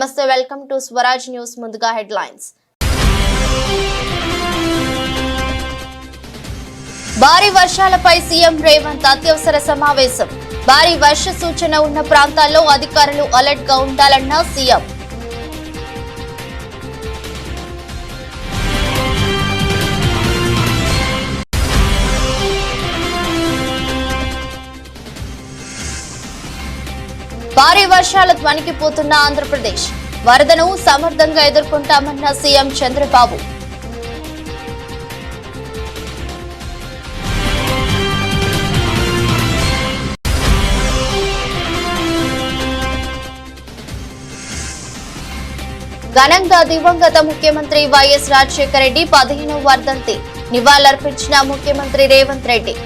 నమస్తే, welcome to Swaraj news. ముందుగా headlines. భారీ వర్షాలపై సీఎం రేవంత్ అత్యవసర సమావేశం. భారీ వర్ష సూచన ఉన్న ప్రాంతాల్లో అధికారులు అలర్ట్ గా ఉండాలన్న సీఎం. భారీ వర్షాలకు వణికిపోతున్న ఆంధ్రప్రదేశ్. వరదను సమర్థంగా ఎదుర్కొంటామన్న సీఎం చంద్రబాబు. ఘనంగా దివంగత ముఖ్యమంత్రి వైఎస్ రాజశేఖర రెడ్డి 15వ వర్ధంతి నివాళులర్పించిన ముఖ్యమంత్రి రేవంత్ రెడ్డి.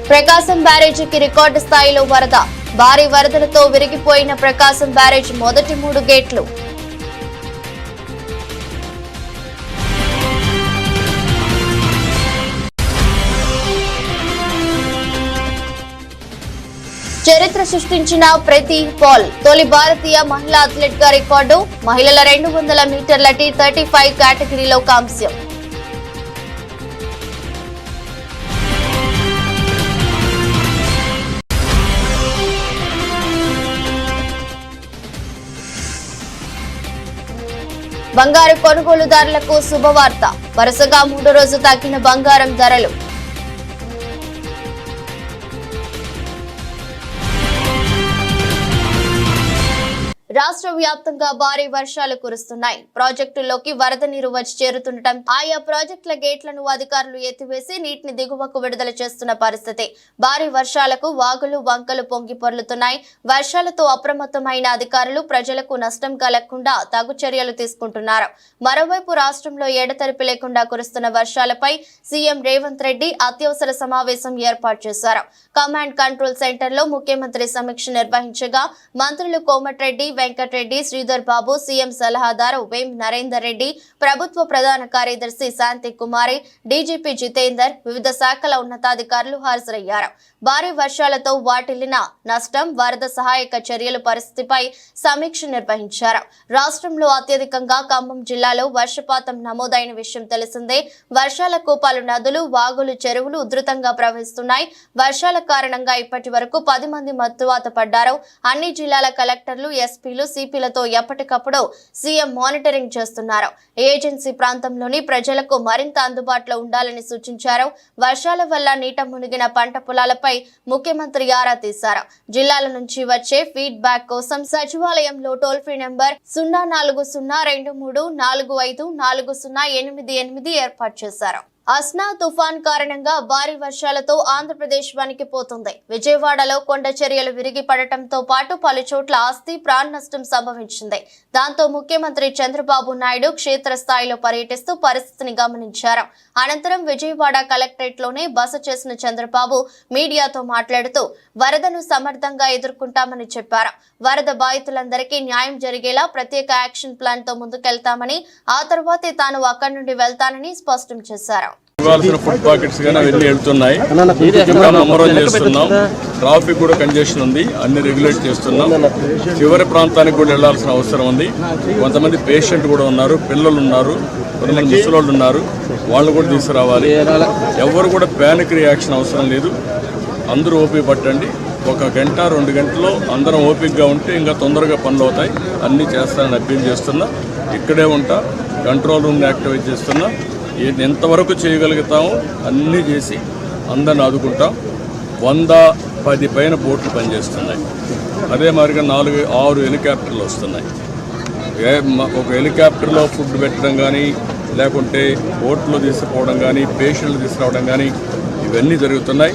ప్రకాశం బ్యారేజీకి రికార్డు స్థాయిలో వరద. భారీ వరదలతో విరిగిపోయిన ప్రకాశం బ్యారేజ్ మొదటి 3 గేట్లు. చరిత్ర సృష్టించిన ప్రతి పాల్ తొలి భారతీయ మహిళా అథ్లెట్ గా రికార్డు. మహిళల 200 మీటర్ల T35 కేటగిరీలో కాంస్యం. బంగారు కొనుగోలుదారులకు శుభవార్త. వరుసగా 3వ రోజు తగ్గిన బంగారం ధరలు. రాష్ట్ర వ్యాప్తంగా భారీ వర్షాలు కురుస్తున్నాయి. ప్రాజెక్టుల్లోకి వరద నీరు వచ్చి చేరుతుండటం, ఆయా ప్రాజెక్టుల గేట్లను అధికారులు ఎత్తివేసి నీటిని దిగువకు విడుదల చేస్తున్న పరిస్థితి. భారీ వర్షాలకు వాగులు వంకలు పొంగి పొర్లుతున్నాయి. వర్షాలతో అప్రమత్తమైన అధికారులు ప్రజలకు నష్టం కలగకుండా తగు చర్యలు తీసుకుంటున్నారు. మరోవైపు రాష్ట్రంలో ఎడతెరిపి లేకుండా కురుస్తున్న వర్షాలపై సీఎం రేవంత్ రెడ్డి అత్యవసర సమావేశం ఏర్పాటు చేశారు. కమాండ్ కంట్రోల్ సెంటర్ లో ముఖ్యమంత్రి సమీక్ష నిర్వహించగా మంత్రులు కోమటిరెడ్డి, వెంకటరెడ్డి, శ్రీధర్ బాబు, సీఎం సలహాదారు వేం నరేందర్ రెడ్డి, ప్రభుత్వ ప్రధాన కార్యదర్శి శాంతి కుమారి, డీజీపీ జితేందర్, వివిధ శాఖల ఉన్నతాధికారులు హాజరయ్యారు. భారీ వర్షాలతో వాటిల్లిన నష్టం, వరద సహాయక చర్యల పరిస్థితిపై సమీక్ష నిర్వహించారు. రాష్ట్రంలో అత్యధికంగా ఖమ్మం జిల్లాలో వర్షపాతం నమోదైన విషయం తెలిసిందే. వర్షాలకు పలు నదులు, వాగులు, చెరువులు ఉధృతంగా ప్రవహిస్తున్నాయి. వర్షాల కారణంగా ఇప్పటి వరకు 10 మంది మృత్యువాత పడ్డారు. అన్ని జిల్లాల కలెక్టర్లు, ఎస్పీలు, సిపిలతో ఎప్పటికప్పుడు సీఎం మానిటరింగ్ చేస్తున్నారు. ఏజెన్సీ ప్రాంతంలోని ప్రజలకు మరింత అందుబాటులో ఉండాలని సూచించారు. వర్షాల వల్ల నీట మునిగిన పంట పొలాలపై ముఖ్యమంత్రి ఆరా తీశారు. జిల్లాల నుంచి వచ్చే ఫీడ్ బ్యాక్ కోసం సచివాలయంలో టోల్ ఫ్రీ నెంబర్ 0402354540888 ఏర్పాటు చేశారు. అస్నా తుఫాన్ కారణంగా భారీ వర్షాలతో ఆంధ్రప్రదేశ్ వణికిపోతుంది. విజయవాడలో కొండ చర్యలు విరిగి పడటంతో పాటు పలు చోట్ల ఆస్తి, ప్రాణ నష్టం సంభవించింది. దాంతో ముఖ్యమంత్రి చంద్రబాబు నాయుడు క్షేత్రస్థాయిలో పర్యటిస్తూ పరిస్థితిని గమనించారు. అనంతరం విజయవాడ కలెక్టరేట్ లోనే బస చేసిన చంద్రబాబు మీడియాతో మాట్లాడుతూ వరదను సమర్థంగా ఎదుర్కొంటామని చెప్పారు. వరద బాధితులందరికీ న్యాయం జరిగేలా ప్రత్యేక యాక్షన్ ప్లాన్ తో ముందుకెళ్తామని, ఆ తర్వాతే తాను అక్కడి నుండి వెళ్తానని స్పష్టం చేశారు. ఇవ్వాల్సిన ఫుడ్ పాకెట్స్ కానీ అవన్నీ వెళ్తున్నాయి. అమరం చేస్తున్నాం. ట్రాఫిక్ కూడా కంజెషన్ ఉంది, అన్ని రెగ్యులేట్ చేస్తున్నాం. చివరి ప్రాంతానికి కూడా వెళ్లాల్సిన అవసరం ఉంది. కొంతమంది పేషెంట్ కూడా ఉన్నారు, పిల్లలు ఉన్నారు, కొంతమంది ముసలోళ్ళు ఉన్నారు, వాళ్ళు కూడా తీసుకురావాలి. ఎవరు కూడా ప్యానిక్ రియాక్షన్ అవసరం లేదు. అందరూ ఓపిక పట్టండి. 1 గంట 2 గంటల్లో అందరం ఓపికగా ఉంటే ఇంకా తొందరగా పనులు అవుతాయి. అన్నీ చేస్తానని అప్పీల్ చేస్తున్నా. ఇక్కడే ఉంటా, కంట్రోల్ రూమ్ని యాక్టివేట్ చేస్తున్నా. ఎంతవరకు చేయగలుగుతామో అన్నీ చేసి అందరిని ఆదుకుంటాం. 110 పైన బోట్లు పనిచేస్తున్నాయి. అదే మాదిరిగా 4-6 హెలికాప్టర్లు వస్తున్నాయి. ఒక హెలికాప్టర్లో ఫుడ్ పెట్టడం కానీ, లేకుంటే బోట్లో తీసుకుపోవడం కానీ, పేషెంట్లు తీసుకురావడం కానీ ఇవన్నీ జరుగుతున్నాయి.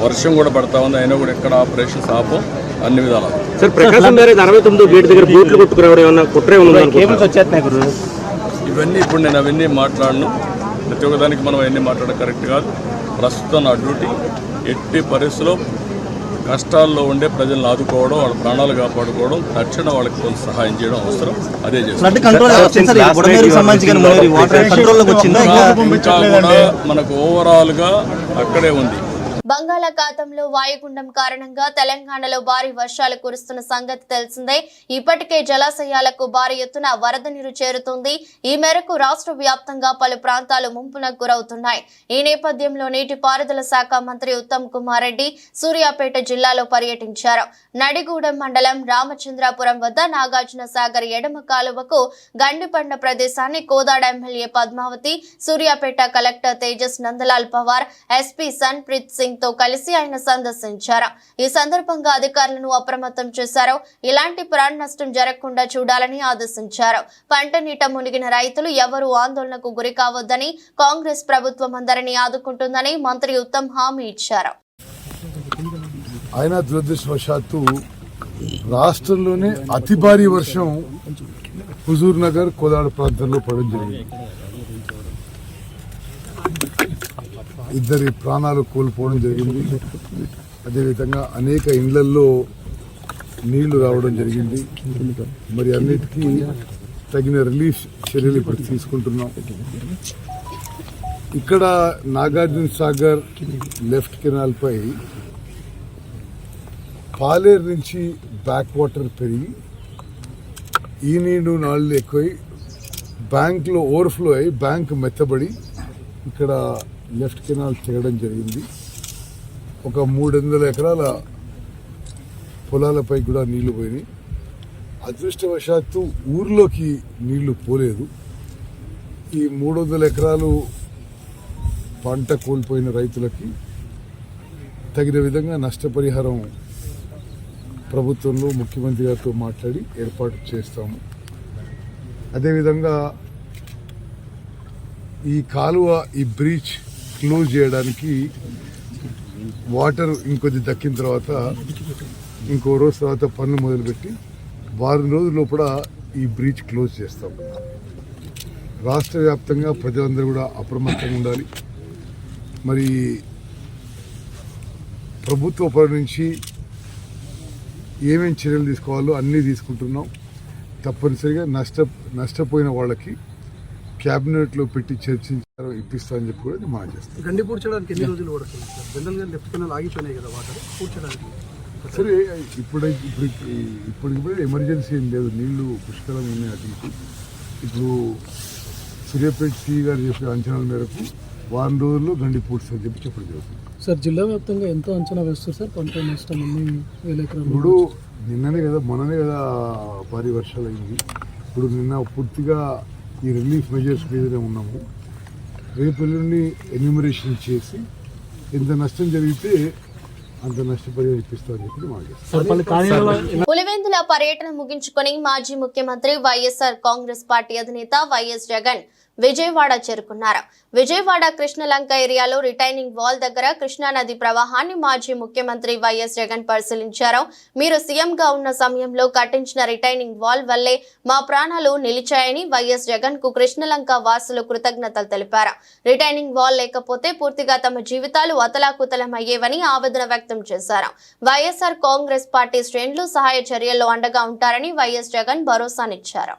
వర్షం కూడా పడతా ఉంది, అయినా కూడా ఎక్కడ ఆపరేషన్స్ ఆపం అన్ని విధాలు. సార్, ప్రకాశం బ్యారేజ్ 69 గేట్ దగ్గర బోట్లు కొట్టుకురావడం ఏమన్నా కుట్రే ఉందా? ఇవన్నీ ఇప్పుడు నేను అవన్నీ మాట్లాడను. ప్రతి ఒక్కదానికి మనం అవన్నీ మాట్లాడడం కరెక్ట్ కాదు. ప్రస్తుతం నా డ్యూటీ ఎట్టి పరిస్థితుల్లో కష్టాల్లో ఉండే ప్రజలను ఆదుకోవడం, వాళ్ళ ప్రాణాలు కాపాడుకోవడం, తక్షణ వాళ్ళకి కొంత సహాయం చేయడం అవసరం. అదే చేస్తాం. ఇంకా కూడా మనకు ఓవరాల్గా అక్కడే ఉంది. బంగాళాఖాతంలో వాయుగుండం కారణంగా తెలంగాణలో భారీ వర్షాలు కురుస్తున్న సంగతి తెలిసిందే. ఇప్పటికే జలాశయాలకు భారీ ఎత్తున వరద నీరు చేరుతుంది. ఈ మేరకు రాష్ట్ర వ్యాప్తంగా పలు ప్రాంతాలు ముంపునకు గురవుతున్నాయి. ఈ నేపథ్యంలో నీటిపారుదల శాఖ మంత్రి ఉత్తమ్ కుమార్ రెడ్డి సూర్యాపేట జిల్లాలో పర్యటించారు. నడిగూడెం మండలం రామచంద్రాపురం వద్ద నాగార్జున సాగర్ ఎడమ కాలువకు గండిపడిన ప్రదేశాన్ని Kodad MLA Padmavathi, Suryapet collector Tejas Nandlal Pawar, SP Sanpreet Singh తో కలిసి ఆయన సందర్శించారు. ఈ సందర్భంగా అధికారులను అప్రమత్తం చేశారు. ఇలాంటి ప్రాణ నష్టం జరగకుండా చూడాలని ఆదేశించారు. పంట నీట మునిగిన రైతులు ఎవరూ ఆందోళనకు గురి కావద్దని, కాంగ్రెస్ ప్రభుత్వం అందరినీ ఆదుకుంటుందని మంత్రి ఉత్తమ్ హామీ ఇచ్చారు. ఆయన దురదృష్టవశాత్తు రాష్ట్రంలోనే అతి భారీ వర్షం హుజూర్ నగర్, కోదాడ ప్రాంతంలో పడడం జరిగింది. ఇద్దరి ప్రాణాలు కోల్పోవడం జరిగింది. అదేవిధంగా అనేక ఇండ్లల్లో నీళ్లు రావడం జరిగింది. మరి అన్నిటికీ తగిన రిలీఫ్ చర్యలు ఇప్పుడు తీసుకుంటున్నాం. ఇక్కడ నాగార్జున సాగర్ లెఫ్ట్ కెనాల్ పై పాలేరు నుంచి బ్యాక్ వాటర్ పెరిగి ఈ నీళ్లు నాళ్ళు ఎక్కువై బ్యాంక్లో ఓవర్ఫ్లో అయి బ్యాంక్ మెత్తబడి ఇక్కడ లెఫ్ట్ కెనాల్ తెగడం జరిగింది. ఒక 300 ఎకరాల పొలాలపై కూడా నీళ్లు పోయినాయి. అదృష్టవశాత్తు ఊర్లోకి నీళ్లు పోలేదు. ఈ 300 ఎకరాలు పంట కోల్పోయిన రైతులకి తగిన విధంగా నష్టపరిహారం ప్రభుత్వంలో ముఖ్యమంత్రి గారితో మాట్లాడి ఏర్పాటు చేస్తాము. అదేవిధంగా ఈ కాలువ, ఈ బ్రీచ్ క్లోజ్ చేయడానికి వాటర్ ఇంకొద్ది దక్కిన తర్వాత ఇంకో రోజు తర్వాత పనులు మొదలుపెట్టి వారం రోజుల లోపల ఈ బ్రీచ్ క్లోజ్ చేస్తాం. రాష్ట్ర వ్యాప్తంగా ప్రజలందరూ కూడా అప్రమత్తంగా ఉండాలి. మరి ప్రభుత్వ పరి నుంచి ఏమేమి చర్యలు తీసుకోవాలో అన్నీ తీసుకుంటున్నాం. తప్పనిసరిగా నష్టపోయిన వాళ్ళకి క్యాబినెట్లో పెట్టి చర్చించారో ఇప్పిస్తామని చెప్పి కూడా మనం చేస్తాం. గండి పూడ్చడానికి ఎన్ని రోజులు పడుతుంది సార్? జనరల్గా లెఫ్ట్ కెనాల్ ఆగిపోయినాయి కదా వాటర్ పూడ్చడానికి. సరే ఇప్పుడు ఎమర్జెన్సీ ఏం లేదు, నీళ్లు పుష్కలంగా ఉన్నాయి. అటు ఇటు ఇప్పుడు సూర్యాపేట సి గారు చెప్పే అంచనాల మేరకు వారం రోజుల్లో గండి పూడ్చని చెప్పి చెప్పడం జరుగుతుంది. సార్ జిల్లా వ్యాప్తంగా ఎంత అంచనా వేస్తారు సార్ పంట నష్టం? ఇప్పుడు మొన్ననే కదా భారీ వర్షాలు అయింది. ఇప్పుడు నిన్న పూర్తిగా ఈ రిలీఫ్ మెజర్స్ మీదనే ఉన్నాము. రేపు ఎల్లుండి ఎన్యూమరేషన్ చేసి ఎంత నష్టం జరిగితే అంత నష్టపరిహారం ఇప్పిస్తామని చెప్పి మాట్లాడుతారు. పులివెందుల పర్యటన ముగించుకొని మాజీ ముఖ్యమంత్రి వైఎస్ఆర్ కాంగ్రెస్ పార్టీ అధినేత వైఎస్ జగన్ విజయవాడ చేరుకున్నారు. విజయవాడ కృష్ణలంక ఏరియాలో రిటైనింగ్ వాల్ దగ్గర కృష్ణానది ప్రవాహాన్ని మాజీ ముఖ్యమంత్రి వైఎస్ జగన్ పరిశీలించారు. మీరు సీఎంగా ఉన్న సమయంలో కట్టించిన రిటైనింగ్ వాల్ వల్లే మా ప్రాణాలు నిలిచాయని వైఎస్ జగన్ కు కృష్ణలంక వాసులు కృతజ్ఞతలు తెలిపారు. రిటైనింగ్ వాల్ లేకపోతే పూర్తిగా తమ జీవితాలు అతలాకుతలమయ్యేవని ఆవేదన వ్యక్తం చేశారు. వైఎస్ఆర్ కాంగ్రెస్ పార్టీ శ్రేణులు సహాయ చర్యల్లో అండగా ఉంటారని వైఎస్ జగన్ భరోసానిచ్చారు.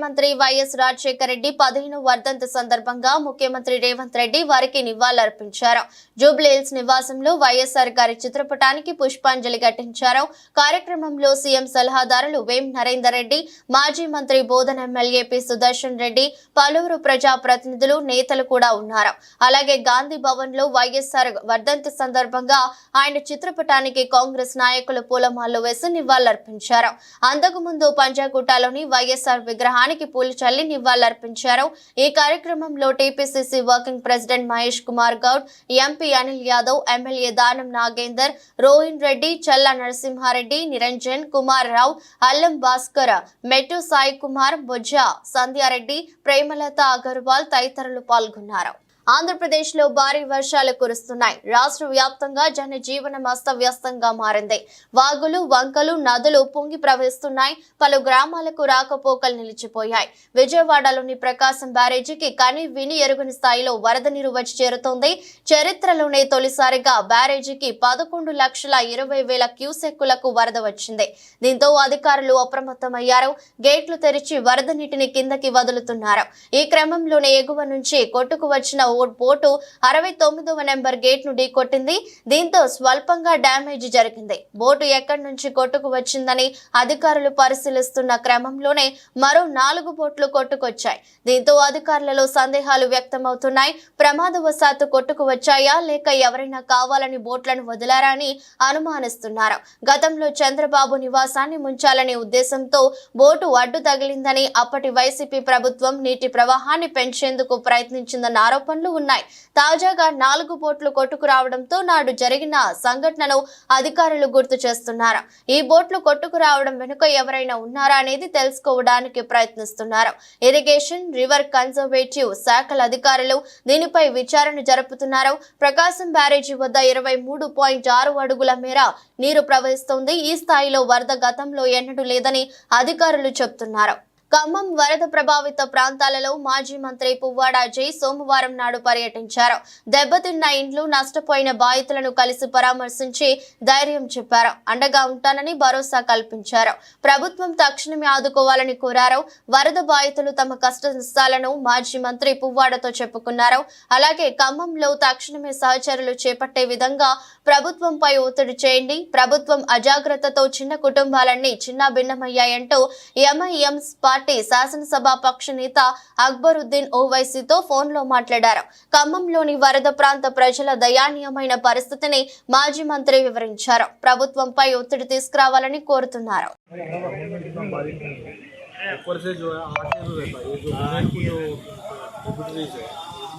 ముఖ్యమంత్రి వైఎస్ రాజశేఖర రెడ్డి 15వ వర్ధంతి సందర్భంగా ముఖ్యమంత్రి రేవంత్ రెడ్డి వారికి నివాళులర్పించారు. జూబ్లీహిల్స్ నివాసంలో వైఎస్ఆర్ గారి చిత్రపటానికి పుష్పాంజలి ఘటించారు. కార్యక్రమంలో సీఎం సలహాదారులు వేం నరేందర్ రెడ్డి, మాజీ మంత్రి బోధన ఎమ్మెల్యే పి సుదర్శన్ రెడ్డి, పలువురు ప్రజా ప్రతినిధులు, నేతలు కూడా ఉన్నారు. అలాగే గాంధీ భవన్ లో వైఎస్ఆర్ వర్ధంతి సందర్భంగా ఆయన చిత్రపటానికి కాంగ్రెస్ నాయకులు పూలమాలలు వేసి నివాళులర్పించారు. అంతకుముందు పంజాగుట్టలోని వైఎస్ఆర్ విగ్రహానికి పూలు చల్లి నివాళులర్పించారు. ఈ కార్యక్రమంలో TPCC working president Mahesh Kumar Goud, MP Anil Yadav, MLA Danam Nagender, Rohin Reddy, చల్లా నరసింహారెడ్డి, నిరంజన్ కుమార్ రావు, అల్లం భాస్కర్, మెట్టు సాయి కుమార్, బొజ్జ సంధ్యారెడ్డి, ప్రేమలత అగర్వాల్ తదితరులు పాల్గొన్నారు. ఆంధ్రప్రదేశ్ లో భారీ వర్షాలు కురుస్తున్నాయి. రాష్ట్ర వ్యాప్తంగా జనజీవనం అస్తవ్యస్తంగా మారింది. వాగులు, వంకలు, నదులు పొంగి ప్రవహిస్తున్నాయి. పలు గ్రామాలకు రాకపోకలు నిలిచిపోయాయి. విజయవాడలోని ప్రకాశం బ్యారేజీకి కని విని ఎరుగని స్థాయిలో వరద నీరు వచ్చి చేరుతోంది. చరిత్రలోనే తొలిసారిగా బ్యారేజీకి 11,20,000 క్యూసెక్కులకు వరద వచ్చింది. దీంతో అధికారులు అప్రమత్తమయ్యారు. గేట్లు తెరిచి వరద నీటిని కిందకి వదులుతున్నారు. ఈ క్రమంలోనే ఎగువ నుంచి కొట్టుకు వచ్చిన బోటు 69వ నెంబర్ గేట్ ను ఢీకొట్టింది. దీంతో స్వల్పంగా డ్యామేజ్ జరిగింది. బోటు ఎక్కడి నుంచి కొట్టుకు వచ్చిందని అధికారులు పరిశీలిస్తున్న క్రమంలోనే మరో 4 బోట్లు కొట్టుకొచ్చాయి. దీంతో అధికారులలో సందేహాలు వ్యక్తమవుతున్నాయి. ప్రమాదవశాత్తు కొట్టుకు వచ్చాయా లేక ఎవరైనా కావాలని బోట్లను వదిలారా అని అనుమానిస్తున్నారు. గతంలో చంద్రబాబు నివాసాన్ని ముంచాలనే ఉద్దేశంతో బోటు అడ్డు తగిలిందని అప్పటి వైసీపీ ప్రభుత్వం నీటి ప్రవాహాన్ని పెంచేందుకు ప్రయత్నించిందన్న ఆరోపణలు ఉన్నాయి. తాజాగా 4 బోట్లు కొట్టుకు రావడంతో నాడు జరిగిన సంఘటనను అధికారులు గుర్తు చేస్తున్నారు. ఈ బోట్లు కొట్టుకు రావడం వెనుక ఎవరైనా ఉన్నారా అనేది తెలుసుకోవడానికి ప్రయత్నిస్తున్నారు. ఇరిగేషన్, రివర్ కన్జర్వేటివ్ శాఖల అధికారులు దీనిపై విచారణ జరుపుతున్నారు. ప్రకాశం బ్యారేజీ వద్ద 23.6 అడుగుల మేర నీరు ప్రవహిస్తోంది. ఈ స్థాయిలో వరద గతంలో ఎన్నడూ లేదని అధికారులు చెబుతున్నారు. ఖమ్మం వరద ప్రభావిత ప్రాంతాలలో మాజీ మంత్రి పువ్వాడ అజయ్ సోమవారం నాడు పర్యటించారు. దెబ్బతిన్న ఇండ్లు, నష్టపోయిన బాధితులను కలిసి పరామర్శించి ధైర్యం చెప్పారు. అండగా ఉంటానని భరోసా కల్పించారు. ప్రభుత్వం తక్షణమే ఆదుకోవాలని కోరారు. వరద బాధితులు తమ కష్ట నష్టాలను మాజీ మంత్రి పువ్వాడతో చెప్పుకున్నారు. అలాగే ఖమ్మంలో తక్షణమే సహచరులు చేపట్టే విధంగా ప్రభుత్వంపై ఒత్తిడి చేయండి. ప్రభుత్వం అజాగ్రత్తతో చిన్న కుటుంబాలన్నీ చిన్న భిన్నమయ్యాయంటూ ఎంఐఎం పార్టీ శాసనసభ పక్ష నేత అక్బరుద్దీన్ ఓవైసీతో ఫోన్లో మాట్లాడారు. ఖమ్మంలోని వరద ప్రాంత ప్రజల దయానీయమైన పరిస్థితిని మాజీ మంత్రి వివరించారు. ప్రభుత్వంపై ఒత్తిడి తీసుకురావాలని కోరుతున్నారు.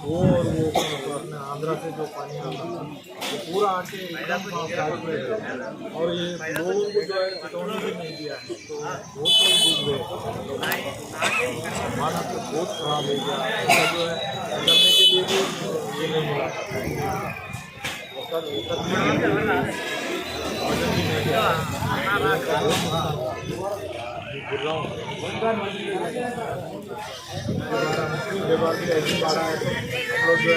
वो और वो अपने आंध्रा से जो पानी आता था वो पूरा आके एकदम और ये लोगों को जो है चटौनी भी नहीं दिया है, तो बहुत लोग डूब गए। सामान तो बहुत खराब हो गया। ऐसा जो है करने के लिए भी ये नहीं मिला, ऐसी बारह है तो लोग जो है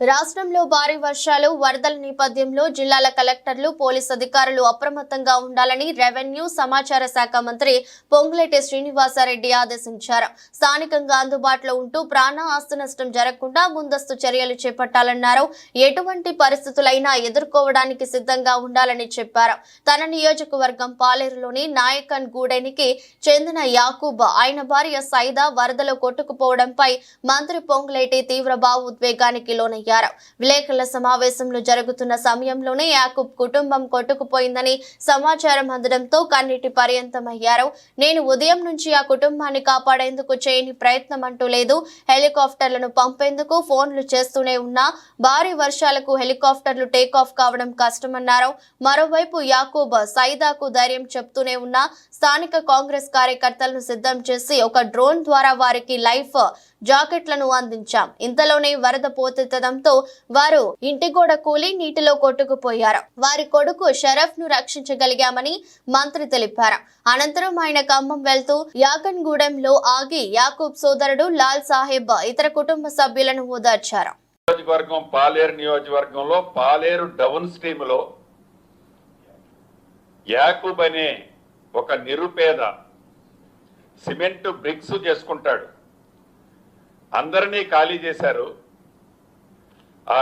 రాష్ట్రంలో భారీ వర్షాలు, వరదల నేపథ్యంలో జిల్లాల కలెక్టర్లు, పోలీస్ అధికారులు అప్రమత్తంగా ఉండాలని రెవెన్యూ, సమాచార శాఖ మంత్రి పొంగులేటి శ్రీనివాసరెడ్డి ఆదేశించారు. స్థానికంగా అందుబాటులో ఉంటూ ప్రాణ ఆస్తి నష్టం జరగకుండా ముందస్తు చర్యలు చేపట్టాలన్నారు. ఎటువంటి పరిస్థితులైనా ఎదుర్కోవడానికి సిద్ధంగా ఉండాలని చెప్పారు. తన నియోజకవర్గం పాలేరులోని నాయకన్ గూడెనికి చెందిన యాకూబ్, ఆయన భార్య సైదా వరదలో కొట్టుకుపోవడంపై మంత్రి పొంగులేటి తీవ్ర భావోద్వేగానికి లోనయ్యారు. పరారయ్యారు. విలేకరుల సమావేశంలో జరుగుతున్న సమయంలోనే యాకూబ్ కుటుంబం కొట్టుకుపోయిందని సమాచారం అందడంతో కన్నీటి పర్యంతమయ్యారు. నేను ఉదయం నుంచి ఆ కుటుంబాన్ని కాపాడేందుకు చేయని ప్రయత్నం అంటూ లేదు. హెలికాప్టర్లను పంపేందుకు ఫోన్లు చేస్తూనే ఉన్నా భారీ వర్షాలకు హెలికాప్టర్లు టేకాఫ్ కావడం కష్టమన్నారు. మరోవైపు యాకూబ్ సైదాకు ధైర్యం చెప్తూనే ఉన్నా స్థానిక కాంగ్రెస్ కార్యకర్తలను సిద్ధం చేసి ఒక డ్రోన్ ద్వారా వారికి లైఫ్ జాకెట్లను అందించాం. ఇంతలోనే వరద పోటెత్తడంతో వారు ఇంటి గోడ కూలి నీటిలో కొట్టుకుపోయారు. వారి కొడుకు షరఫ్ ను రక్షించగలిగామని మంత్రి తెలిపారు. అనంతరం ఆయన ఖమ్మం వెళ్తూ యాగన్గూడెంలో ఆగి యాకూబ్ సోదరుడు లాల్ సాహెబ్ ఇతర కుటుంబ సభ్యులను ఓదార్చారు. నియోజకవర్గం పాలేరు నియోజకవర్గంలో పాలేరు డౌన్ స్ట్రీమ్ లో యాకూబ్ అనే ఒక నిరుపేద సిమెంట్ బ్రిక్స్ చేసుకుంటాడు. అందరినీ ఖాళీ చేశారు. ఆ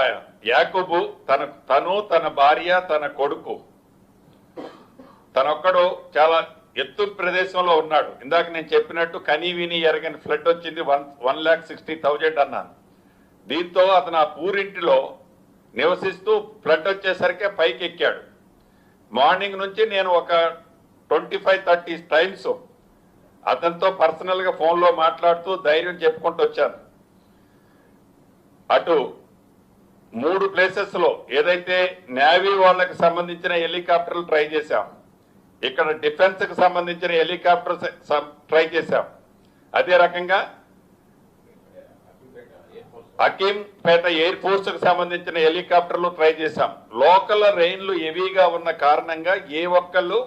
యాకూబు తన భార్య తన కొడుకు తనొక్కడు చాలా ఎత్తు ప్రదేశంలో ఉన్నాడు. ఇందాక నేను చెప్పినట్టు కనీ విని ఎరగని ఫ్లడ్ వచ్చింది. 1,60,000 అన్నాను. దీంతో అతను ఆ పూరింటిలో నివసిస్తూ ఫ్లడ్ వచ్చేసరికి పైకి ఎక్కాడు. మార్నింగ్ నుంచి నేను ఒక 25-30 టైమ్స్ అతనితో పర్సనల్ గా ఫోన్ లో మాట్లాడుతూ ధైర్యం చెప్పుకుంటూ వచ్చాను. అటు 3 ప్లేసెస్ లో ఏదైతే నేవీ వాళ్ళకి సంబంధించిన హెలికాప్టర్లు ట్రై చేశాం, ఇక్కడ డిఫెన్స్ కి సంబంధించిన హెలికాప్టర్ ట్రై చేశాం, అదే రకంగా హకీంపేట ఎయిర్ ఫోర్స్ కు సంబంధించిన హెలికాప్టర్లు ట్రై చేశాం. లోకల్ రెయిన్లు హెవీగా ఉన్న కారణంగా ఏ ఒక్కళ్ళు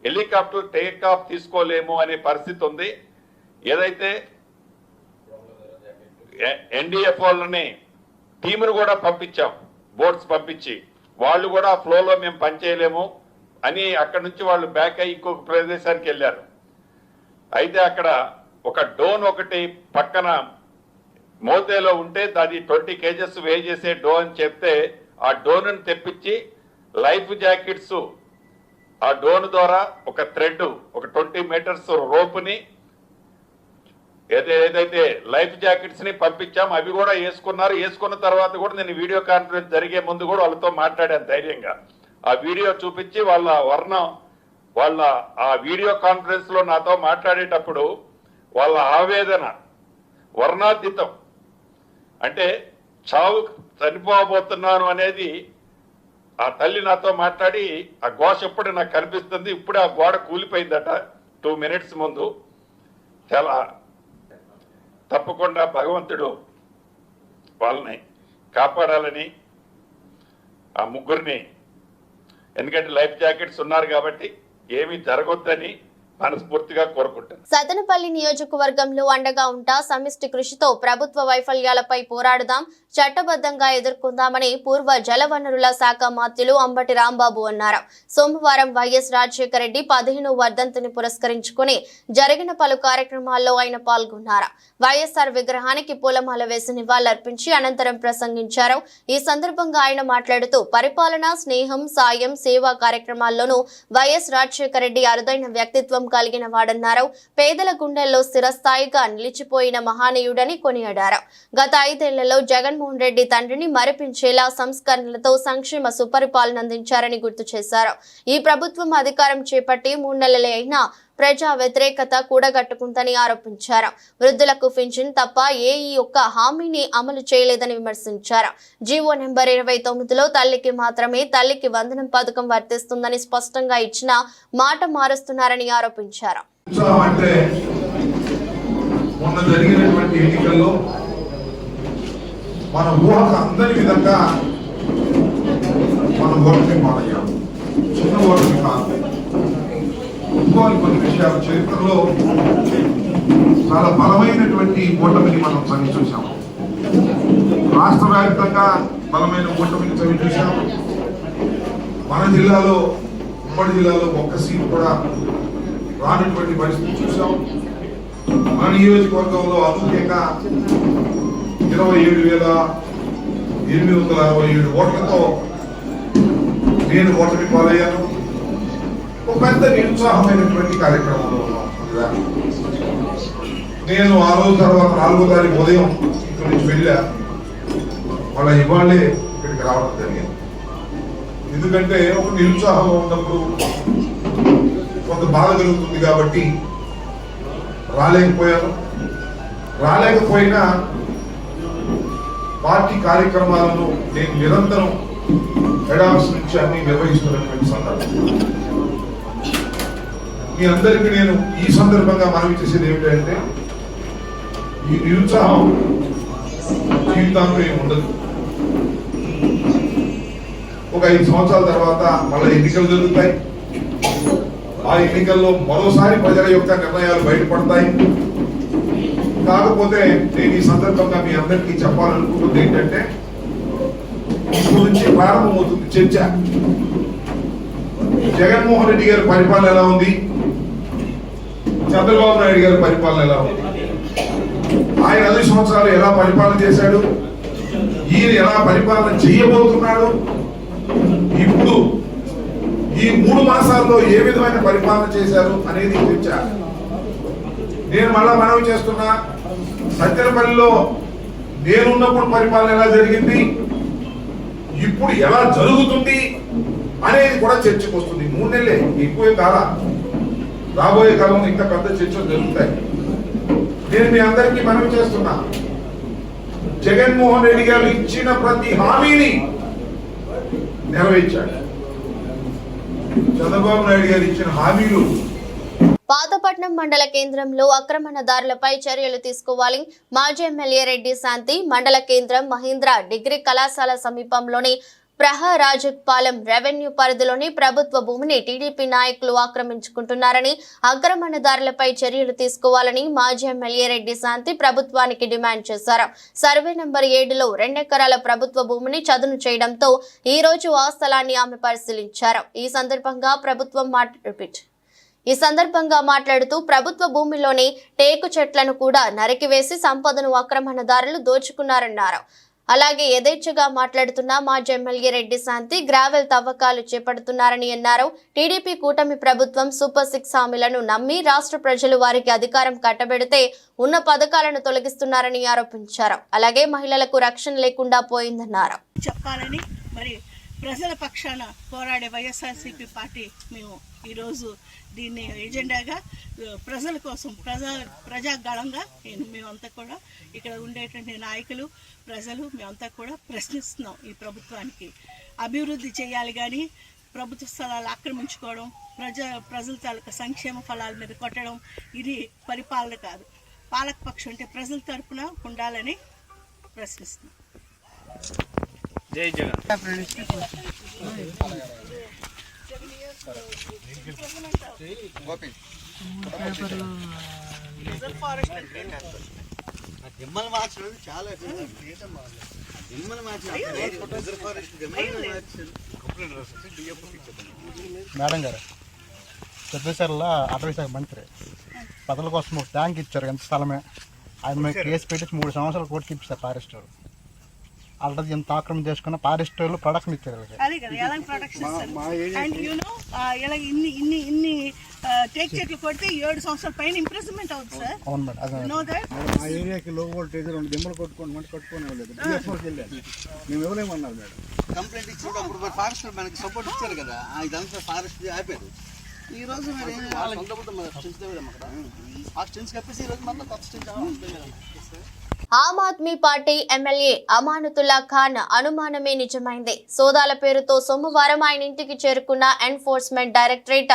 హెలికాప్టర్ టేక్ ఆఫ్ తీసుకోలేము అనే పరిస్థితి ఉంది. ఏదైతే ఎన్డీఎఫ్ వాళ్ళని టీమును కూడా పంపించాం, బోట్స్ పంపించి, వాళ్ళు కూడా ఆ ఫ్లోలో మేము పనిచేయలేము అని అక్కడ నుంచి వాళ్ళు బ్యాక్ అయ్యి ఇంకొక ప్రదేశానికి వెళ్ళారు. అయితే అక్కడ ఒక డోన్ ఒకటి పక్కన మోతేలో ఉంటే అది 20 kgs వే చేసే డోన్ అని చెప్తే ఆ డోన్ తెప్పించి లైఫ్ జాకెట్స్ ఆ డోన్ ద్వారా ఒక థ్రెడ్ ఒక 20 మీటర్స్ రోప్ని ఏదైతే లైఫ్ జాకెట్స్ ని పంపించాం. అవి కూడా వేసుకున్నారు. వేసుకున్న తర్వాత కూడా నేను వీడియో కాన్ఫరెన్స్ జరిగే ముందు కూడా వాళ్ళతో మాట్లాడాను ధైర్యంగా. ఆ వీడియో చూపించి వాళ్ళ ఆ వీడియో కాన్ఫరెన్స్ లో నాతో మాట్లాడేటప్పుడు వాళ్ళ ఆవేదన వర్ణాతీతం. అంటే చావు చనిపోబోతున్నాను అనేది ఆ తల్లి నాతో మాట్లాడి ఆ ఘోష ఎప్పుడు నాకు కనిపిస్తుంది. ఇప్పుడే ఆ గోడ కూలిపోయిందట 2 minutes ముందు. చాలా తప్పకుండా భగవంతుడు వాళ్ళని కాపాడాలని ఆ ముగ్గురిని, ఎందుకంటే లైఫ్ జాకెట్స్ ఉన్నారు కాబట్టి ఏమీ జరగొద్దని మనస్ఫూర్తిగా కోరుకుంటాను. సతనపల్లి నియోజకవర్గంలో అండగా ఉంటా సమిష్టి కృషితో ప్రభుత్వ వైఫల్యాలపై పోరాడుదాం, చట్టబద్ధంగా ఎదుర్కొందామని పూర్వ జలవనరుల శాఖ మంత్రులు అంబటి రాంబాబు అన్నారు. సోమవారం వైఎస్ రాజశేఖర రెడ్డి 15వ వర్ధంతిని పురస్కరించుకుని జరిగిన పలు కార్యక్రమాల్లో ఆయన పాల్గొన్నారు. వైఎస్ఆర్ విగ్రహానికి పూలమాల వేసి నివాళులర్పించి అనంతరం ప్రసంగించారు. ఈ సందర్భంగా ఆయన మాట్లాడుతూ పరిపాలన, స్నేహం, సాయం, సేవా కార్యక్రమాల్లోనూ వైఎస్ రాజశేఖర రెడ్డి అరుదైన వ్యక్తిత్వం కలిగిన వాడన్నారు. పేదల గుండెల్లో స్థిరస్థాయిగా నిలిచిపోయిన మహానీయుడని కొనియాడారు. గత 5 ఏళ్లలో జగన్మోహన్ రెడ్డి తండ్రిని మరిపించేలా సంస్కరణలతో సంక్షేమ సుపరిపాలన అందించారని గుర్తు చేశారు. ఈ ప్రభుత్వం అధికారం చేపట్టి 3 నెలలే అయినా ప్రజా వ్యతిరేకత కూడగట్టుకుందని ఆరోపించారు. వృద్ధులకు పింఛన్ తప్ప ఈ ఒక్క హామీని అమలు చేయలేదని విమర్శించారు. జీవో నెంబర్ 29లో తల్లికి మాత్రమే తల్లికి వందనం పథకం వర్తిస్తుందని స్పష్టంగా ఇచ్చిన మాట మారుస్తున్నారని ఆరోపించారు. మన ఊహకు అందరి విధంగా మన ఓటమి పాలయ్యాం. చిన్న ఓటమి కాదు. కొన్ని విషయాలు చరిత్రలో చాలా బలమైనటువంటి ఓటమిని మనం చవి చూసాము. రాష్ట్ర వ్యాప్తంగా బలమైన ఓటమిని చవి చూసాము. మన జిల్లాలో, ఉమ్మడి జిల్లాలో ఒక్క సీటు కూడా రానటువంటి పరిస్థితి చూసాం. మన నియోజకవర్గంలో అనూహ్యంగా 27,867 ఓట్లతో నేను ఓటమి పాలయ్యాను. ఒక పెద్ద నిరుత్సాహమైనటువంటి కార్యక్రమంలో ఉన్నాం. నేను ఆ రోజు తర్వాత 4వ తారీఖు ఉదయం ఇక్కడి నుంచి వెళ్ళా. వాళ్ళ ఇవాళే ఇక్కడికి రావడం జరిగింది. ఎందుకంటే ఒక నిరుత్సాహంలో ఉన్నప్పుడు కొంత బాధ కలుగుతుంది కాబట్టి రాలేకపోయాను. రాలేకపోయినా పార్టీ కార్యక్రమాలను నేను నిరంతరం హెడ్ ఆఫీస్ నుంచి అన్ని నిర్వహిస్తున్నటువంటి సందర్భం. మీ అందరికీ నేను ఈ సందర్భంగా మనవి చేసేది ఏమిటంటే ఈ నిరుత్సాహం జీవితాంతం ఏమి ఉండదు. ఒక 5 సంవత్సరాల తర్వాత మళ్ళీ ఎన్నికలు జరుగుతాయి. ఆ ఎన్నికల్లో మరోసారి ప్రజల యొక్క నిర్ణయాలు బయటపడతాయి. కాకపోతే నేను ఈ సందర్భంగా మీ అందరికీ చెప్పాలనుకుంటుంది ఏంటంటే ఇప్పుడు నుంచి ప్రారంభమవుతుంది చర్చ. జగన్మోహన్ రెడ్డి గారి పరిపాలన ఎలా ఉంది, చంద్రబాబు నాయుడు గారి పరిపాలన ఎలా ఉంది, ఆయన 5 సంవత్సరాలు ఎలా పరిపాలన చేశాడు, ఈయన ఎలా పరిపాలన చేయబోతున్నాడు, ఇప్పుడు ఈ 3 మాసాల్లో ఏ విధమైన పరిపాలన చేశారు అనేది చర్చ. నేను మళ్ళా మనవి చేస్తున్నా, సత్యనపల్లిలో నేనున్నప్పుడు పరిపాలన ఎలా జరిగింది, ఇప్పుడు ఎలా జరుగుతుంది అనేది కూడా చర్చకు వస్తుంది. 3 నెలలే, ఎక్కువే కాలం. రాబోయే కాలంలో ఇంకా పెద్ద చర్చలు జరుగుతాయి. నేను మీ అందరికీ మనవి చేస్తున్నా, జగన్మోహన్ రెడ్డి గారు ఇచ్చిన ప్రతి హామీని నెరవేర్చాడు. చంద్రబాబు నాయుడు గారు ఇచ్చిన హామీలు పాతపట్నం మండల కేంద్రంలో ఆక్రమణదారులపై చర్యలు తీసుకోవాలి. మాజీ ఎమ్మెల్యే రెడ్డి శాంతి మండల కేంద్రం మహీంద్రా డిగ్రీ కళాశాల సమీపంలోని ప్రహరాజపాలెం రెవెన్యూ పరిధిలోని ప్రభుత్వ భూమిని టీడీపీ నాయకులు ఆక్రమించుకుంటున్నారని, ఆక్రమణదారులపై చర్యలు తీసుకోవాలని మాజీ ఎమ్మెల్యే రెడ్డి శాంతి ప్రభుత్వానికి డిమాండ్ చేశారు. సర్వే నంబర్ 7లో 2 ఎకరాల ప్రభుత్వ భూమిని చదును చేయడంతో ఈ రోజు ఆ స్థలాన్ని ఆమె పరిశీలించారు. ఈ సందర్భంగా మాట్లాడుతూ ప్రభుత్వ భూమిలోని టేకు చెట్లను కూడా నరికివేసి సంపదను ఆక్రమణదారులు దోచుకున్నారన్నారు. అలాగే యథేచ్ఛగా మాట్లాడుతున్న మాజీ ఎమ్మెల్యే రెడ్డి శాంతి గ్రావెల్ తవ్వకాలు చేపడుతున్నారని అన్నారు. టీడీపీ కూటమి ప్రభుత్వం సూపర్ 6 హామీలను నమ్మి రాష్ట్ర ప్రజలు వారికి అధికారం కట్టబెడితే ఉన్న పథకాలను తొలగిస్తున్నారని ఆరోపించారు. అలాగే మహిళలకు రక్షణ లేకుండా పోయిందన్నారు. చెప్పాలని మరి ప్రజల పక్షాన పోరాడే వైఎస్ఆర్సీపీ పార్టీ మేము ఈరోజు దీన్ని ఎజెండాగా ప్రజల కోసం ప్రజాగళంగా మేమంతా కూడా ఇక్కడ ఉండేటువంటి నాయకులు ప్రజలు మేమంతా కూడా ప్రశ్నిస్తున్నాం. ఈ ప్రభుత్వానికి అభివృద్ధి చేయాలి కానీ ప్రభుత్వ స్థలాలు ఆక్రమించుకోవడం, ప్రజల తాలూకా సంక్షేమ ఫలాల మీద కొట్టడం ఇది పరిపాలన కాదు. పాలకపక్షం అంటే ప్రజల తరపున ఉండాలని ప్రశ్నిస్తున్నాం. జై జగన్. మేడం గారు పెద్దసారిలో అటవీ శాఖ మంత్రి ప్రజల కోసం ఒక ట్యాంక్ ఇచ్చారు, ఎంత స్థలమే. ఆయన మేము కేసు పెట్టి 3 సంవత్సరాలు కోర్టుకి ఇప్పిస్తారు. ఫారెస్ట్ వాళ్ళు ఆల్రెడీ ఎంత ఆక్రమణ చేసుకున్న ఫారెస్ట్ వాళ్ళు ప్రొడక్షన్ ఇచ్చారు. టేక్ చెట్లు కొడితే 7 సంవత్సరాల పైన ఇంప్రెస్మెంట్ అవుతుంది సార్. అవును మేడం. ఆ ఏరియాకి లో వోల్టేజ్ 2 దిమ్మలు కట్టుకోలేదు. మేము ఇవ్వలేమన్నారు మేడం. కంప్లైంట్ ఇచ్చినప్పుడు మరి ఫారెస్ట్ మనకి సపోర్ట్ ఇచ్చారు కదా, ఇదంతా ఫారెస్ట్ ఆపారు. ఈ రోజు మరి ఆ స్టెన్స్ కప్పేసి ఈ రోజు మొత్తం కొత్త స్టెన్స్. ఆమ్ ఆద్మీ పార్టీ ఎమ్మెల్యే అమానతుల్లా ఖాన్ అనుమానమే నిజమైంది. సోదాల పేరుతో సోమవారం ఆయన ఇంటికి చేరుకున్న ఎన్ఫోర్స్మెంట్ డైరెక్టరేట్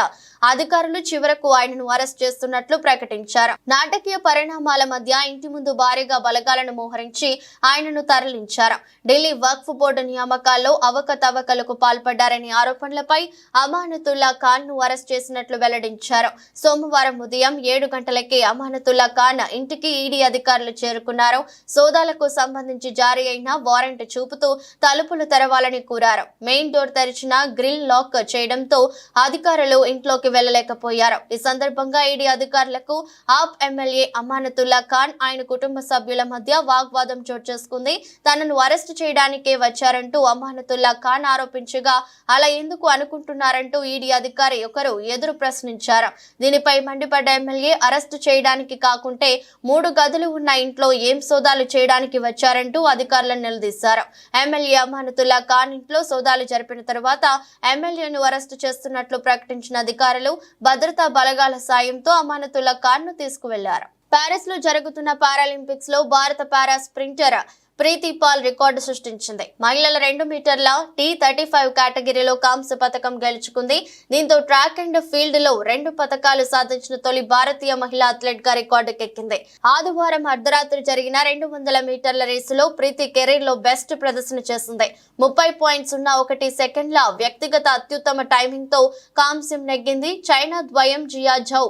అధికారులు చివరకు ఆయనను అరెస్ట్ చేస్తున్నట్లు ప్రకటించారు. నాటకీయ పరిణామాల మధ్య ఇంటి ముందు భారీగా బలగాలను మోహరించి ఆయనను తరలించారు. ఢిల్లీ వక్ఫ్ బోర్డు నియామకాల్లో అవకతవకలకు పాల్పడ్డారనే ఆరోపణలపై అమానతుల్లా ఖాన్ ను అరెస్ట్ చేసినట్లు వెల్లడించారు. సోమవారం ఉదయం 7 గంటలకే అమానతుల్లా ఖాన్ ఇంటికి ఈడీ అధికారులు చేరుకున్నారు. సోదాలకు సంబంధించి జారీ అయిన వారెంట్ చూపుతూ తలుపులు తెరవాలని కోరారు. మెయిన్ డోర్ తెరిచిన గ్రిల్ లాక్ చేయడంతో అధికారులు ఇంట్లోకి వెళ్లలేకపోయారు. ఈ సందర్భంగా ఈడీ అధికారులకు ఆప్ ఎమ్మెల్యే అమానతుల్లా ఖాన్ ఆయన కుటుంబ సభ్యుల మధ్య వాగ్వాదం చోటు చేసుకుంది. తనను అరెస్టు చేయడానికే వచ్చారంటూ అమానతుల్లా ఖాన్ ఆరోపించగా అలా ఎందుకు అనుకుంటున్నారంటూ ఈడీ అధికారి ఒకరు ఎదురు ప్రశ్నించారు. దీనిపై మండిపడ్డ ఎమ్మెల్యే అరెస్టు చేయడానికి కాకుంటే 3 గదులు ఉన్న ఇంట్లో ఏం సోదాలు చేయడానికి వచ్చారంటూ అధికారులను నిలదీశారు. ఎమ్మెల్యే అమానతుల్లా ఖాన్ ఇంట్లో సోదాలు జరిపిన తర్వాత ఎమ్మెల్యేను అరెస్టు చేస్తున్నట్లు ప్రకటించిన అధికారులు భద్రతా బలగాల సాయంతో అమానతుల్లా ఖాన్ ను తీసుకువెళ్లారు. ప్యారిస్ లో జరుగుతున్న పారాలింపిక్స్ లో భారత పారా స్ప్రింటర్ ప్రీతి పాల్ రికార్డు సృష్టించింది. మహిళల 2 మీటర్ల T35 కేటగిరీలో కాంస్య పథకం గెలుచుకుంది. దీంతో ట్రాక్ అండ్ ఫీల్డ్ లో 2 పథకాలు సాధించిన తొలి భారతీయ మహిళా అథ్లెట్ గా రికార్డుకెక్కింది. ఆదివారం అర్ధరాత్రి జరిగిన 200 మీటర్ల రేసులో ప్రీతి కెరీర్ లో బెస్ట్ ప్రదర్శన చేసింది. 30.01 సెకండ్ల వ్యక్తిగత అత్యుత్తమ టైమింగ్ తో కాంస్యం నెగ్గింది. చైనా ద్వయం జియా జౌ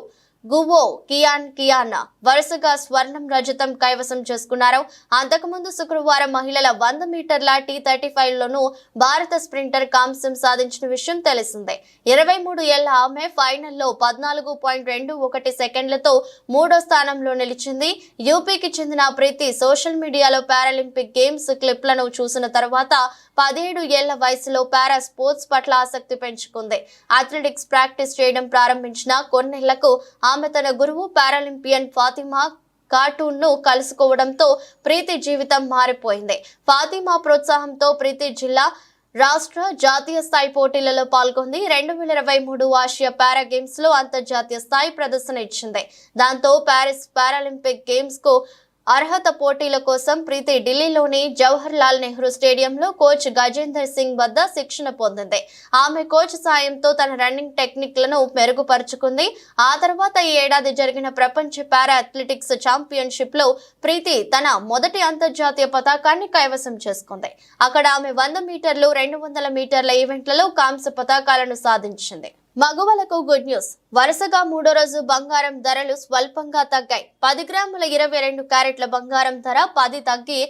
గువో కియాన్ వరుసగా స్వర్ణం రజతం కైవసం చేసుకున్నారు. అంతకుముందు శుక్రవారం మహిళల 100 మీటర్ల T35 లోనూ భారత స్ప్రింటర్ కాంస్యం సాధించిన విషయం తెలిసిందే. 23 ఏళ్ల ఆమె ఫైనల్లో 14.21 సెకండ్లతో 3వ స్థానంలో నిలిచింది. యూపీకి చెందిన ప్రీతి సోషల్ మీడియాలో పారాలింపిక్ గేమ్స్ క్లిప్లను చూసిన తర్వాత 17 ఏళ్ల వయసులో పారా స్పోర్ట్స్ పట్ల ఆసక్తి పెంచుకుంది. అథ్లెటిక్స్ ప్రాక్టీస్ చేయడం ప్రారంభించిన కొన్నేళ్లకు ఆమె తన గురువు పారాలింపియన్ ఫాతిమా కార్టూన్ ను కలుసుకోవడంతో ప్రీతి జీవితం మారిపోయింది. ఫాతిమా ప్రోత్సాహంతో ప్రీతి జిల్లా రాష్ట్ర జాతీయ స్థాయి పోటీలలో పాల్గొంది. 2023 ఆసియా పారా గేమ్స్ లో అంతర్జాతీయ స్థాయి ప్రదర్శన ఇచ్చింది. దాంతో పారిస్ పారాలింపిక్ గేమ్స్ కు అర్హత పోటీల కోసం ప్రీతి ఢిల్లీలోని జవహర్ లాల్ నెహ్రూ స్టేడియంలో కోచ్ గజేందర్ సింగ్ వద్ద శిక్షణ పొందింది. ఆమె కోచ్ సాయంతో తన రన్నింగ్ టెక్నిక్లను మెరుగుపరుచుకుంది. ఆ తర్వాత ఈ ఏడాది జరిగిన ప్రపంచ పారా అథ్లెటిక్స్ ఛాంపియన్షిప్ లో ప్రీతి తన మొదటి అంతర్జాతీయ పతాకాన్ని కైవసం చేసుకుంది. అక్కడ ఆమె 100 మీటర్లు 200 మీటర్ల ఈవెంట్లలో కాంస్య పతాకాలను సాధించింది. మగవాళ్లకు గుడ్ న్యూస్. వరుసగా 3వ రోజు బంగారం ధరలు స్వల్పంగా తగ్గాయి. 10 గ్రాముల 22 క్యారెట్ల బంగారం ధర 10 తగ్గి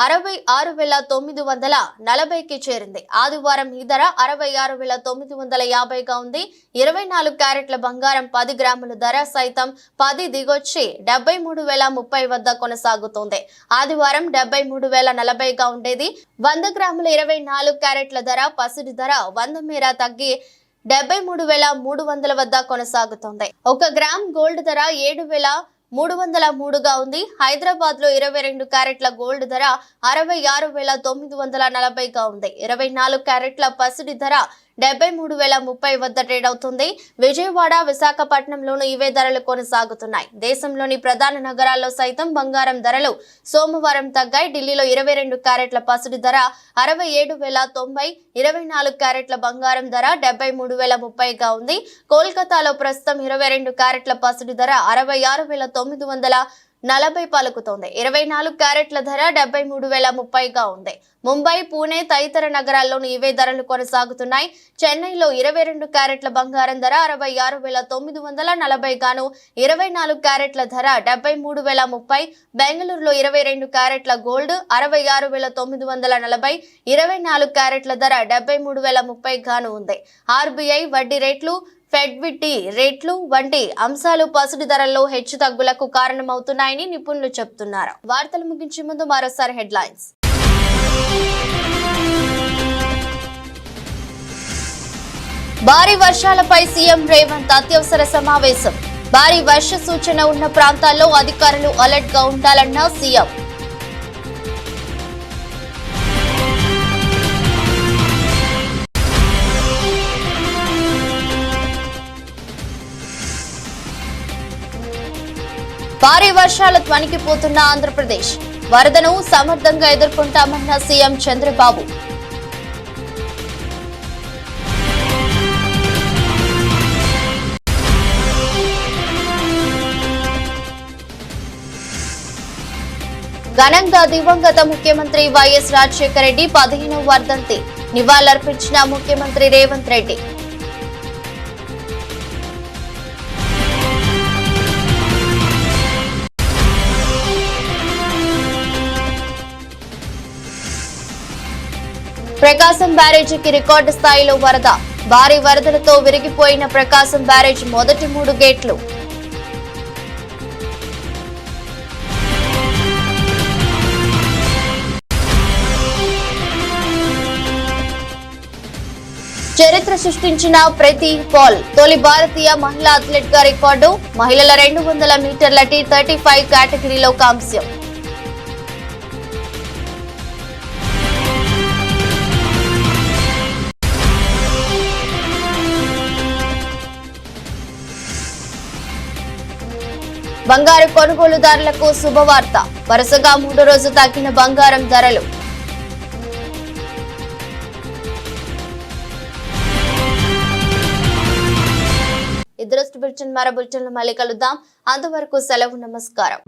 66,940కి చేరింది. ఆదివారం ఈ ధర 66,950గా ఉంది. 24 క్యారెట్ల బంగారం 10 గ్రాముల ధర సైతం 10 దిగొచ్చి 73,030 వద్ద కొనసాగుతోంది. ఆదివారం 73,040గా ఉండేది. 100 గ్రాముల 24 క్యారెట్ల ధర పసిడి ధర 100 మేర తగ్గి 73,300 వద్ద కొనసాగుతోంది. 1 గ్రామ్ గోల్డ్ ధర 7,303గా ఉంది. హైదరాబాద్ లో 22 క్యారెట్ల గోల్డ్ ధర 66,940గా ఉంది. 24 క్యారెట్ల పసిడి ధర 73,030 వద్ద ట్రేడ్ అవుతుంది. విజయవాడ, విశాఖపట్నంలోనూ ఇవే ధరలు కొనసాగుతున్నాయి. దేశంలోని ప్రధాన నగరాల్లో సైతం బంగారం ధరలు సోమవారం తగ్గాయి. ఢిల్లీలో 22 క్యారెట్ల పసిడి ధర 67,090, 24 క్యారెట్ల బంగారం ధర 73,030గా ఉంది. కోల్కతాలో ప్రస్తుతం 22 క్యారెట్ల పసిడి ధర 66,940 పలుకుతోంది. 24 క్యారెట్ల ధర 73,030గా ఉంది. ముంబై, పూణే తదితర నగరాల్లోనూ ఇవే ధరలు కొనసాగుతున్నాయి. చెన్నైలో 22 క్యారెట్ల బంగారం ధర 66,940 గాను 24 క్యారెట్ల ధర 73,030. బెంగళూరులో 22 క్యారెట్ల గోల్డ్ 66,940, 24 క్యారెట్ల ధర 73,030 గాను ఉంది. ఆర్బీఐ వడ్డీ రేట్లు, ఫెడ్ విట్టి రేట్లు వంటి అంశాలు పసిడి ధరల్లో హెచ్చు తగ్గులకు కారణమవుతున్నాయని నిపుణులు చెబుతున్నారు. వార్తలు ముగించే ముందు మరోసారి హెడ్లైన్స్. భారీ వర్షాలపై సీఎం రేవంత్ అత్యవసర సమావేశం. భారీ వర్ష సూచన ఉన్న ప్రాంతాల్లో అధికారులు అలర్ట్ గా ఉండాలన్న సీఎం. భారీ వర్షాలు వణికిపోతున్న ఆంధ్రప్రదేశ్. వరదను సమర్థంగా ఎదుర్కొంటామన్న సీఎం చంద్రబాబు. ఘనంగా దివంగత ముఖ్యమంత్రి వైఎస్ రాజశేఖర రెడ్డి 15వ వర్ధంతి నివాళులర్పించిన ముఖ్యమంత్రి రేవంత్ రెడ్డి. ప్రకాశం బ్యారేజీకి రికార్డు స్థాయిలో వరద. భారీ వరదలతో విరిగిపోయిన ప్రకాశం బ్యారేజ్ మొదటి 3 గేట్లు. చరిత్ర సృష్టించిన ప్రీతి పాల్ తొలి భారతీయ మహిళా అథ్లెట్ గా రికార్డు. మహిళల 200 మీటర్ల T35 కేటగిరీలో కాంస్యం. బంగారు కొనుగోలుదారులకు శుభవార్త, వరుసగా 3వ రోజు తగ్గిన బంగారం ధరలు. ఈ దృష్టి బులెటిన్ మరో బులెటిన్లో మళ్ళీ కలుద్దాం. అంతవరకు సెలవు, నమస్కారం.